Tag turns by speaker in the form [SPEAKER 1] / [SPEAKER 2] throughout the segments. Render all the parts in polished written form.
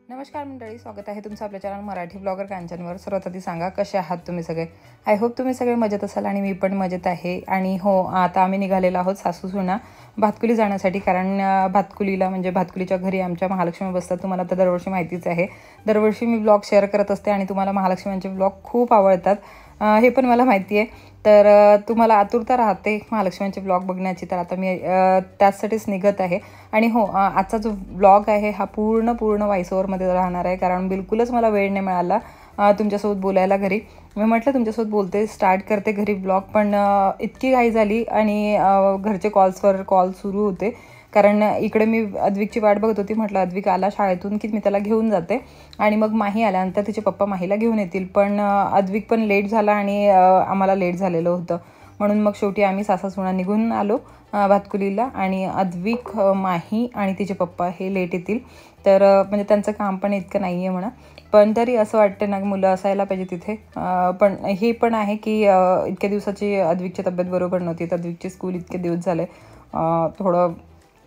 [SPEAKER 1] नमस्कार मंडळी, स्वागत आहे तुमचं आपल्या चॅनल मराठी ब्लॉगर कांचनवर। सर्वात आधी सांगा कसे आहात तुम्ही सगळे। आय होप तुम्ही सगळे मजेत असाल आणि मी पण मजेत आहे। आणि हो, आता आम्ही निघालेलो आहोत सासू सुना भातकुली जाण्यासाठी, कारण भातकुलीला म्हणजे भातकुलीच्या घरी आमच्या महालक्ष्मी बसतात। तुम्हाला तर दरवर्षी माहितीच आहे, दरवर्षी मी ब्लॉग शेअर करत असते आणि तुम्हाला महालक्ष्मीचे ब्लॉग खूप आवडतात, हे पण मला माहिती आहे। तर तुम्हाला आतुरता राहते महालक्ष्मीचे ब्लॉग बघण्याची, तर आता मी त्याचसाठीच निघत आहे। आणि हो, आजचा जो ब्लॉग आहे हा पूर्ण व्हॉइस ओव्हरमध्ये राहणार आहे, कारण बिलकुलच मला वेळ नाही मिळाला तुमच्यासोबत बोलायला घरी। मी म्हटलं तुमच्यासोबत बोलते, स्टार्ट करते घरी ब्लॉग, पण इतकी घाई झाली आणि घरचे कॉल्सवर कॉल सुरू होते, कारण इकडे मी अद्विकची वाट बघत होती। म्हटलं अद्विक आला शाळेतून की मी त्याला घेऊन जाते आणि मग माही आल्यानंतर तिचे पप्पा माहीला घेऊन येतील, पण अद्विक पण लेट झाला आणि आम्हाला लेट झालेलं होतं, म्हणून मग शेवटी आम्ही सासासुना निघून आलो भातकुलीला। आणि अद्विक, माही आणि तिचे पप्पा हे लेट येतील, तर म्हणजे त्यांचं काम पण इतकं नाही आहे म्हणा, पण तरी असं वाटतं ना मुलं असायला पाहिजे तिथे। पण हे पण आहे की इतक्या दिवसाची अद्विकची तब्येत बरोबर नव्हती, तर अद्विकची स्कूल इतके दिवस झाले थोडं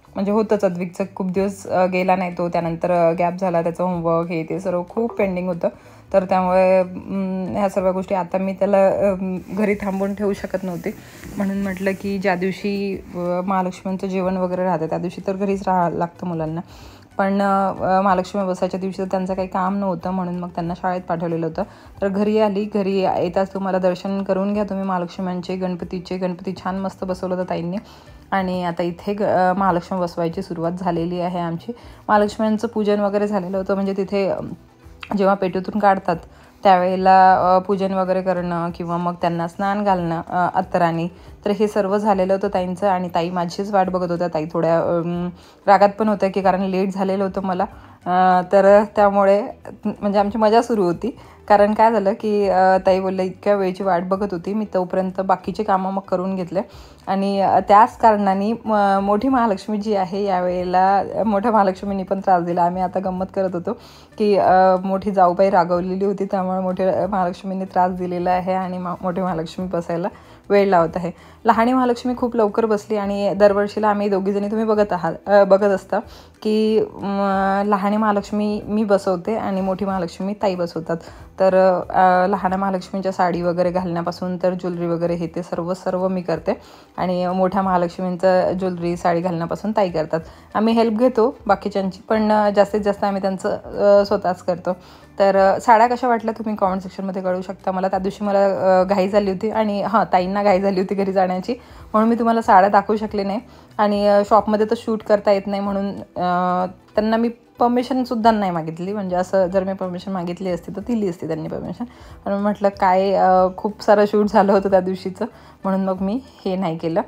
[SPEAKER 1] म्हणजे होतंच, अद्विकचं खूप दिवस गेला नाही तो, त्यानंतर गॅप झाला, त्याचं होमवर्क हे ते सर्व खूप पेंडिंग होतं, तर त्यामुळे ह्या सर्व गोष्टी आता मी त्याला घरी थांबवून ठेवू शकत नव्हते, म्हणून म्हटलं की ज्या दिवशी महालक्ष्मींचं जेवण वगैरे राहतं त्या दिवशी तर घरीच राहावं लागतं मुलांना। पण महालक्ष्मी बसायच्या दिवशी तर त्यांचं काही काम नव्हतं, म्हणून मग त्यांना शाळेत पाठवलेलं होतं। तर घरी आली, घरी येताच तुम्हाला दर्शन करून घ्या तुम्ही महालक्ष्म्यांचे, गणपती छान मस्त बसवलं होतं ताईंनी। आणि आता इथे महालक्ष्मी बसवायची सुरुवात झालेली आहे आमची। महालक्ष्म्यांचं पूजन वगैरे झालेलं होतं, म्हणजे तिथे जेव्हा पेटीतून काढतात त्यावेळेला पूजन वगैरे करणं किंवा मग त्यांना स्नान घालणं अत्तराने, तर हे सर्व झालेलं होतं ताईंचं। आणि ताई माझीच वाट बघत होत्या, ताई थोड्या रागात पण होत्या की कारण लेट झालेलं होतं मला, तर त्यामुळे म्हणजे आमची मजा सुरू होती। कारण काय झालं की ताई बोलले इतक्या वेळची वाट बघत होती मी, तोपर्यंत बाकीचे कामं मग करून घेतले। आणि त्याच कारणाने मोठी महालक्ष्मी जी आहे यावेळेला मोठ्या महालक्ष्मींनी पण त्रास दिला। आम्ही आता गंमत करत होतो की मोठी जाऊबाई रागवलेली होती, त्यामुळे मोठ्या महालक्ष्मींनी त्रास दिलेला आहे आणि मोठी महालक्ष्मी बसायला वेळ लावत आहे। लहानी महालक्ष्मी खूप लवकर बसली आणि दरवर्षीला आम्ही दोघीजणी, तुम्ही बघत असता की लहानी महालक्ष्मी मी बसवते आणि मोठी महालक्ष्मी ताई बसवतात। तर लहान महालक्ष्मीच्या साडी वगैरे घालण्यापासून तर ज्वेलरी वगैरे हे ते सर्व मी करते, आणि मोठ्या महालक्ष्मींचं ज्वेलरी साडी घालण्यापासून ताई करतात। आम्ही हेल्प घेतो बाकीच्यांची, पण जास्तीत जास्त आम्ही त्यांचं स्वतःच करतो। तर साड्या कशा वाटल्या तुम्ही कॉमेंट सेक्शनमध्ये कळू शकता मला। त्या दिवशी मला घाई झाली होती आणि ताईंना घाई झाली होती घरी जाण्याची, म्हणून मी तुम्हाला साड्या दाखवू शकले नाही, आणि शॉपमध्ये तर शूट करता येत नाही, म्हणून त्यांना मी परमिशनसुद्धा नाही मागितली। म्हणजे असं जर मी परमिशन मागितली असती तर दिली असती त्यांनी परमिशन, पण म्हटलं काय खूप सारं शूट झालं होतं त्या दिवशीचं, म्हणून मग मी हे नाही केलं।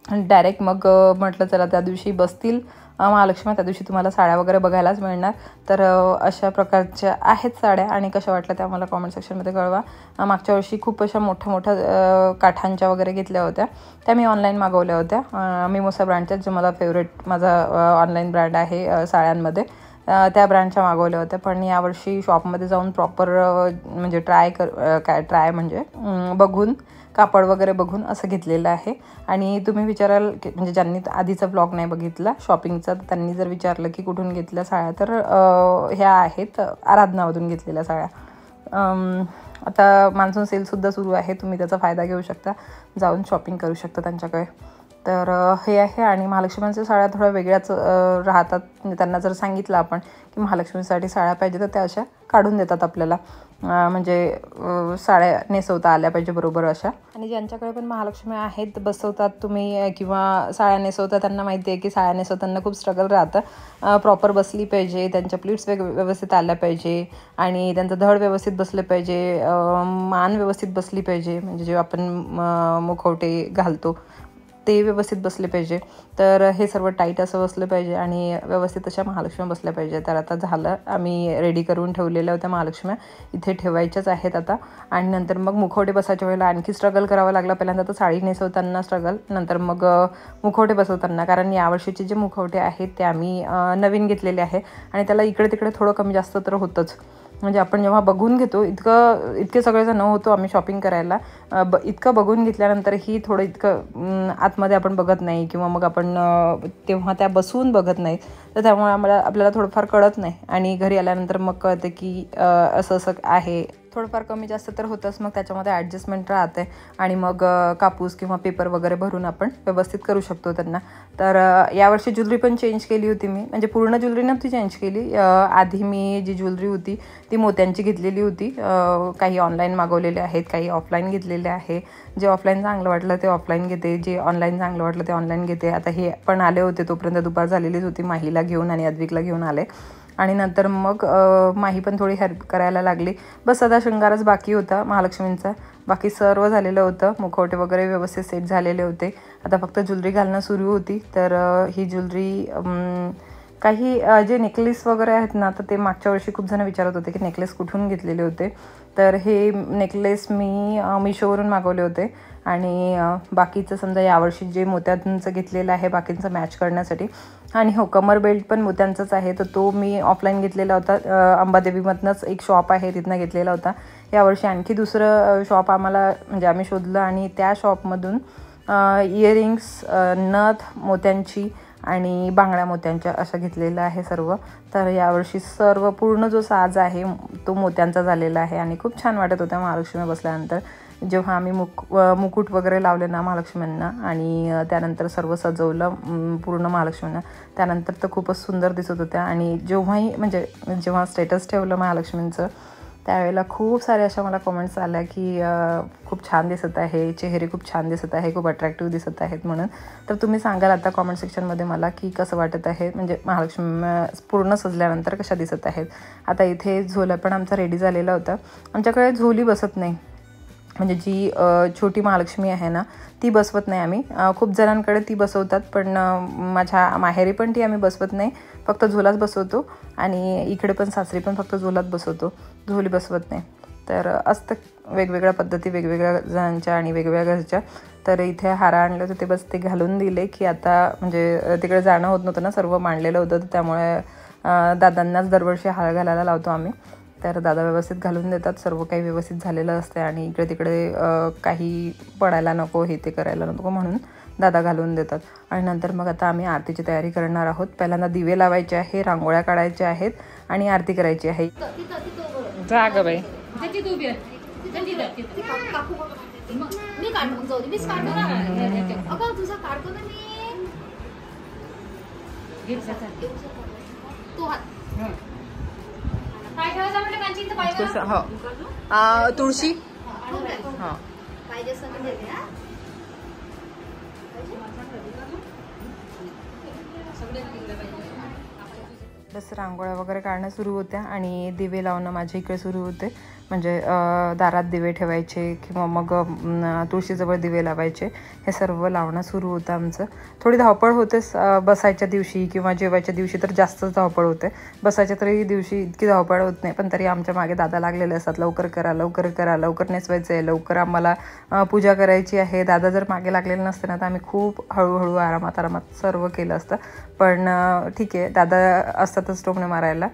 [SPEAKER 1] आणि डायरेक्ट मग म्हटलं चला त्या दिवशी बसतील महालक्ष्मी, त्या दिवशी तुम्हाला साड्या वगैरे बघायलाच मिळणार। तर अशा प्रकारच्या आहेत साड्या, आणि कशा वाटल्या त्या मला कॉमेंट सेक्शनमध्ये कळवा। मागच्या वर्षी खूप अशा मोठ्या काठांच्या वगैरे घेतल्या होत्या, त्या मी ऑनलाईन मागवल्या होत्या मिमोसा ब्रँडच्या, जो मला फेवरेट माझा ऑनलाईन ब्रँड आहे साड्यांमध्ये, त्या ब्रँडच्या मागवल्या होत्या। पण यावर्षी शॉपमध्ये जाऊन प्रॉपर म्हणजे ट्राय म्हणजे बघून, कापड वगैरे बघून असं घेतलेलं आहे। आणि तुम्ही विचाराल की म्हणजे ज्यांनी आधीचा ब्लॉग नाही बघितला शॉपिंगचा, त्यांनी जर विचारलं की कुठून घेतल्या साड्या, तर ह्या आहेत आराधनामधून घेतलेल्या साड्या। आता मान्सून सेलसुद्धा सुरू आहे, तुम्ही त्याचा फायदा घेऊ शकता, जाऊन शॉपिंग करू शकता त्यांच्याकडे। तर हे आहे। आणि महालक्ष्मींच्या साड्या थोड्या वेगळ्याच राहतात, म्हणजे त्यांना जर सांगितलं आपण की महालक्ष्मीसाठी साड्या पाहिजे तर त्या अशा काढून देतात आपल्याला, म्हणजे साड्या नेसवता आल्या पाहिजे बरोबर अशा। आणि ज्यांच्याकडे पण महालक्ष्मी आहेत बसवतात तुम्ही किंवा साड्या नेसवता, त्यांना माहिती आहे की साड्या नेसवताना खूप स्ट्रगल राहतं, प्रॉपर बसली पाहिजे, त्यांच्या प्लीट्स व्यवस्थित आल्या पाहिजे, आणि त्यांचं धड व्यवस्थित बसले पाहिजे, मान व्यवस्थित बसली पाहिजे, म्हणजे जेव्हा आपण मुखवटे घालतो ते व्यवस्थित बसले पाहिजे, तर हे सर्व टाईट असं बसलं पाहिजे आणि व्यवस्थित अशा महालक्ष्मी बसल्या पाहिजे। तर आता झालं, आम्ही रेडी करून ठेवलेल्या होत्या महालक्ष्म्या, इथे ठेवायच्याच आहेत आता। आणि नंतर मग मुखवटे बसायच्या वेळेला आणखी स्ट्रगल करावं लागलं, पहिल्यांदा तर साडी नेसवताना स्ट्रगल, नंतर मग मुखवटे बसवताना, कारण यावर्षीचे जे मुखवटे आहेत ते आम्ही नवीन घेतलेले आहे, आणि त्याला इकडे तिकडे थोडं कमी जास्त तर होतंच। म्हणजे आपण जेव्हा बघून घेतो इतके सगळेजण होतो आम्ही शॉपिंग करायला, इतकं बघून घेतल्यानंतरही थोडं इतकं आतमध्ये आपण बघत नाही, किंवा मग आपण तेव्हा त्या बसवून बघत नाही, तर त्यामुळे आपल्याला थोडंफार कळत नाही आणि घरी आल्यानंतर मग कळते की असं असं आहे. थोडंफार कमी जास्त तर होतंच, मग त्याच्यामध्ये ॲडजस्टमेंट राहते आणि मग कापूस किंवा पेपर वगैरे भरून आपण व्यवस्थित करू शकतो त्यांना. तर यावर्षी ज्वेलरी पण चेंज केली होती मी, म्हणजे पूर्ण ज्वेलरी नव्हती चेंज केली. आधी मी जी ज्वेलरी होती ती मोत्यांची घेतलेली होती. काही ऑनलाईन मागवलेले आहेत, काही ऑफलाईन घेतलेले आहे. जे ऑफलाईन चांगलं वाटलं ते ऑफलाईन घेते, जे ऑनलाईन चांगलं वाटलं ते ऑनलाईन घेते. आता हे पण आले होते, तोपर्यंत दुपार झालेलीच होती. माहीला घेऊन आणि अद्विकला घेऊन आले आणि नंतर मग माही पण थोडी हेल्प करायला लागली. बस आता शृंगारच बाकी होता महालक्ष्मींचा, बाकी सर्व झालेलं होतं. मुखवटे वगैरे व्यवस्थित सेट झालेले होते. आता फक्त ज्वेलरी घालणं सुरू होती. तर ही ज्वेलरी काही जे नेकलेस वगैरे आहेत ना, तर ते मागच्या वर्षी खूप जण विचारत होते की नेकलेस कुठून घेतलेले होते. तर हे नेकलेस मी मिशोवरून मागवले होते आणि बाकीचं समजा यावर्षी जे मोत्यांचं घेतलेलं आहे बाकींचं मॅच करण्यासाठी. आणि हो, कमर बेल्ट पण मोत्यांचाच आहे, तर तो मी ऑफलाईन घेतलेला होता. अंबादेवीमधनंच एक शॉप आहे तिथनं घेतलेला होता. यावर्षी आणखी दुसरं शॉप आम्हाला म्हणजे आम्ही शोधलं आणि त्या शॉपमधून इयरिंग्स, नथ मोत्यांची आणि बांगड्या मोत्यांच्या असं घेतलेलं आहे सर्व. तर यावर्षी सर्व पूर्ण जो साज आहे तो मोत्यांचा झालेला आहे आणि खूप छान वाटत होत्या महालक्ष्मी बसल्यानंतर. जेव्हा आम्ही मुकुट वगैरे लावले ना महालक्ष्मींना आणि त्यानंतर सर्व सजवलं पूर्ण महालक्ष्मींना, त्यानंतर तर खूपच सुंदर दिसत होत्या. आणि जेव्हा स्टेटस ठेवलं महालक्ष्मींचं त्यावेळेला खूप सारे अशा मला कमेंट्स आल्या की खूप छान दिसत आहे, चेहरे खूप छान दिसत आहे, खूप अट्रॅक्टिव्ह दिसत आहेत म्हणून. तर तुम्ही सांगाल आता कमेंट सेक्शनमध्ये मला की कसं वाटत आहे, म्हणजे महालक्ष्मी पूर्ण सजल्यानंतर कशा दिसत आहेत. आता इथे झोला पण आमचा रेडी झालेला होता. आमच्याकडे झोली बसत नाही, म्हणजे जी छोटी महालक्ष्मी आहे ना ती बसवत नाही आम्ही. खूप जणांकडे ती बसवतात, पण माझ्या माहेरी पण ती आम्ही बसवत नाही, फक्त झोलाच बसवतो. आणि इकडे पण सासरी पण फक्त झोलाच बसवतो, झोली बसवत नाही. तर असतं वेगवेगळ्या पद्धती वेगवेगळ्या जणांच्या आणि वेगवेगळ्या घरच्या. तर इथे हार आणले होते ते बस ते घालून दिले की आता म्हणजे तिकडे जाणं होत नव्हतं ना, सर्व मांडलेलं होतं. तर त्यामुळे दादांनाच दरवर्षी हार घालायला लावतो आम्ही. तर दादा व्यवस्थित घालून देतात, सर्व काही व्यवस्थित झालेलं असते आणि इकडे तिकडे काही पडायला नको, हे ते करायला नको म्हणून दादा घालून देतात. आणि नंतर मग आता आम्ही आरतीची तयारी करणार आहोत. पहिल्यांदा दिवे लावायचे आहे, रांगोळ्या काढायच्या आहेत आणि आरती करायची आहे. जाग बाई तुळशी हां बस रांगोळ्या वगैरे काढणं सुरू होत्या आणि दिवे लावणं माझ्या इकडे सुरू होते. म्हणजे दारात दिवे ठेवायचे किंवा मग तुळशीजवळ दिवे लावायचे, हे सर्व लावणं सुरू होतं आमचं. थोडी धावपळ होतेच बसायच्या दिवशी किंवा जेवायच्या दिवशी तर जास्तच धावपळ होते. बसायच्या तरी दिवशी इतकी धावपळ होत नाही, पण तरी आमच्या मागे दादा लागलेले असतात, लवकर करा लवकर करा, लवकर नेसवायचं आहे, लवकर आम्हाला पूजा करायची आहे. दादा जर मागे लागलेले नसते ना तर आम्ही खूप हळूहळू आरामात सर्व केलं असतं. पण ठीक आहे, दादा असतातच टोमणे मारायला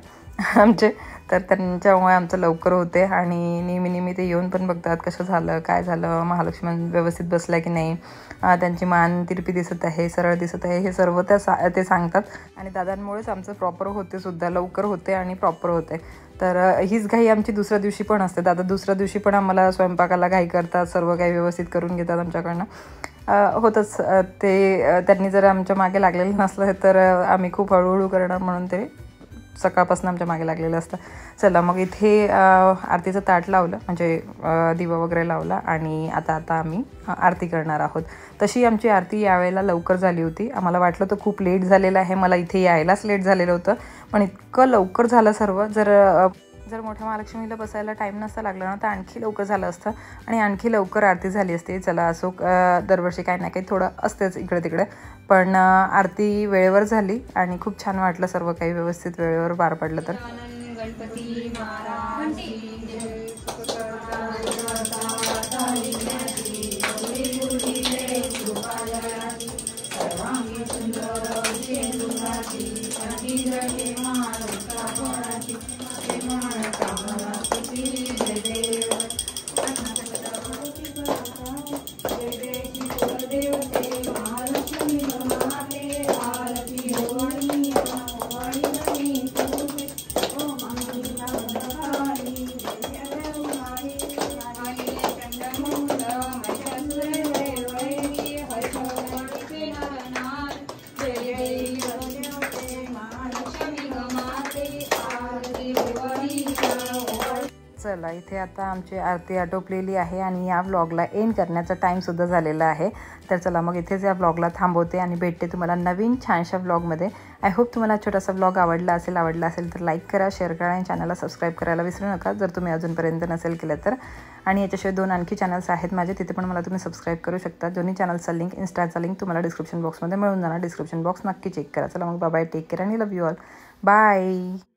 [SPEAKER 1] आमचे, तर त्यांच्यामुळे आमचं लवकर होते. आणि नेहमी ते येऊन पण बघतात कसं झालं, काय झालं, महालक्ष्मी व्यवस्थित बसल्या की नाही, त्यांची मान तिरपी दिसत आहे, सरळ दिसत आहे, हे सर्व ते सांगतात. आणि दादांमुळेच आमचं प्रॉपर होते सुद्धा, लवकर होते आणि प्रॉपर होते. तर हीच घाई आमची दुसऱ्या दिवशी पण असते. दादा दुसऱ्या दिवशी पण आम्हाला स्वयंपाकाला घाई करतात, सर्व काही व्यवस्थित करून घेतात आमच्याकडनं. होतंच ते, त्यांनी जर आमच्या मागे लागलेलं नसलं तर आम्ही खूप हळूहळू करणार म्हणून ते सकाळपासून आमच्या मागे लागलेलं असतं. चला मग इथे आरतीचं ताट लावलं, म्हणजे दिवा वगैरे लावला आणि आता आम्ही आरती करणार आहोत. तशी आमची आरती यावेळेला लवकर झाली होती. आम्हाला वाटलं तर खूप लेट झालेलं आहे, मला इथे यायलाच लेट झालेलं होतं, पण इतकं लवकर झालं सर्व. जर मोठ्या महालक्ष्मीला बसायला टाईम नसता लागला ना तर आणखी लवकर झालं असतं आणि आणखी लवकर आरती झाली असते. चला असो, दरवर्षी काही ना काही थोडं असतेच इकडे तिकडे, पण आरती वेळेवर झाली आणि खूप छान वाटलं, सर्व काही व्यवस्थित वेळेवर पार पडलं. तर गणपती चला इथे आता आमची आरती आटोपलेली आहे आणि या व्लॉगला एंड करण्याचा टाईमसुद्धा झालेला आहे. तर चला मग इथेच या व्लॉगला थांबवते आणि भेटते तुम्हाला नवीन छानशा व्लॉगमध्ये. आय होप तुम्हाला छोटासा व्लॉग आवडला असेल तर लाईक करा, शेअर करा आणि चॅनलला सबस्क्राईब करायला विसरू नका जर तुम्ही अजूनपर्यंत नसेल केलं तर. आणि याच्याशिवाय 2 आणखी चॅनल्स आहेत माझे, तिथे पण मला तुम्ही सबस्क्राईब करू शकता. दोन्ही चॅनलचा लिंक, इन्स्टाचा लिंक तुम्हाला डिस्क्रिप्शन बॉक्समध्ये मिळून जाणार. डिस्क्रिप्शन बॉक्स नक्की चेक करा. चला मग बाय, टेक केअर आणि लव्ह यू ऑल. बाय.